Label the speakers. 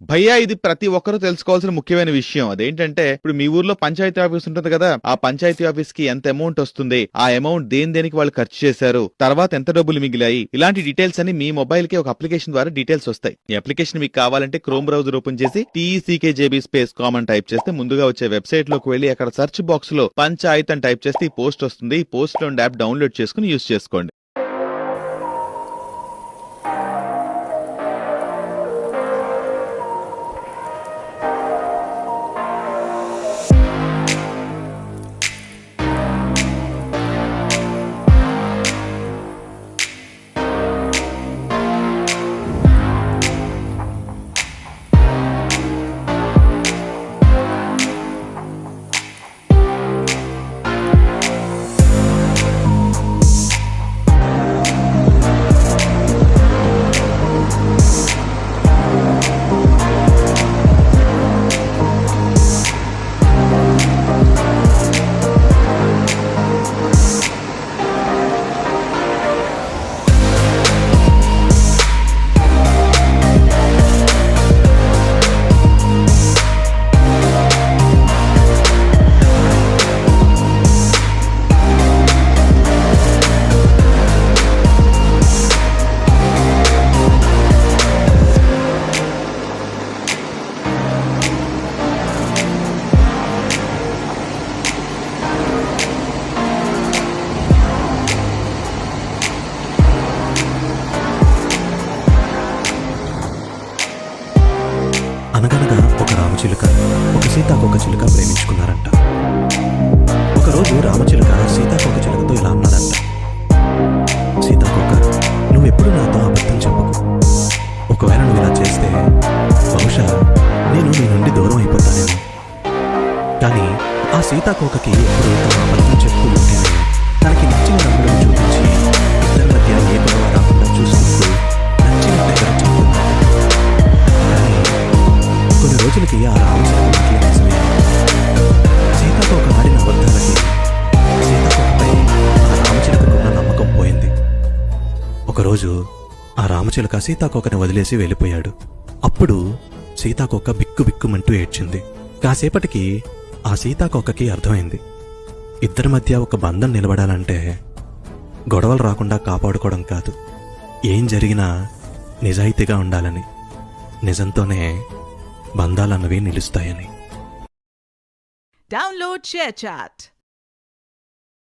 Speaker 1: భయ్యా ఇది ప్రతి ఒక్కరూ తెలుసుకోవాల్సిన ముఖ్యమైన విషయం. అదేంటంటే ఇప్పుడు మీ ఊర్లో పంచాయతీ ఆఫీస్ ఉంటుంది కదా, ఆ పంచాయతీ ఆఫీస్ కి ఎంత అమౌంట్ వస్తుంది, ఆ అమౌంట్ దేనికి వాళ్ళు ఖర్చు చేశారు, తర్వాత ఎంత డబ్బులు మిగిలాయి, ఇలాంటి డీటెయిల్స్ అని మీ మొబైల్ కి ఒక అప్లికేషన్ ద్వారా డీటెయిల్స్ వస్తాయి. ఈ అప్లికేషన్ మీకు కావాలంటే క్రోమ్ బ్రౌజర్ ఓపెన్ చేసి TECKJB స్పేస్ కామన్ టైప్ చేస్తే ముందుగా వచ్చే వెబ్సైట్ లోకి వెళ్లి అక్కడ సెర్చ్ బాక్స్ లో పంచాయత్ అని టైప్ చేస్తే ఈ పోస్ట్ వస్తుంది. ఈ పోస్ట్ లో యాప్ డౌన్లోడ్ చేసుకుని యూజ్ చేసుకోండి.
Speaker 2: అనగనగా ఒక రామచిలుక ఒక సీతాకోక చిలుక ప్రేమించుకున్నారంట. ఒకరోజు రామచిలుక సీతాకోక చిలుకతో ఇలా అన్నాడంట, సీతాకోక, నువ్వెప్పుడు నాతో అబద్ధం చెప్పకు. ఒకవేళ నువ్వు ఇలా చేస్తే బహుశా నేను నీ నుండి దూరం అయిపోతానేమో. కానీ ఆ సీతాకోకకి ఎప్పుడు తన అబద్ధం చెప్తూ ఉంటేనే తనకి నచ్చిన రంగులను చూపించి ఇద్దరి మధ్య ఏ గొడవ రాకుండా చూసుకుంటూ నచ్చిన దగ్గర చెప్తున్నాడు. కానీ కొన్ని రోజులకి ఆ రామచిలుక మాటలు నిజమే. సీతాకోక ఆడిన అబద్ధాలకి సీతాకోకపై ఆ రామచిలుకకున్న నమ్మకం పోయింది. ఒకరోజు ఆ రామచిలుక సీతాకోకని వదిలేసి వెళ్ళిపోయాడు. అప్పుడు సీతాకోక బిక్కుబిక్కుమంటూ ఏడ్చింది. కాసేపటికి ఆ సీతాకోకకి అర్థమైంది, ఇద్దరి మధ్య ఒక బంధం నిలబడాలంటే గొడవలు రాకుండా కాపాడుకోవడం కాదు, ఏం జరిగినా నిజాయితీగా ఉండాలని, నిజంతోనే బంధాలన్నవి నిలుస్తాయని.
Speaker 3: Download ShareChat.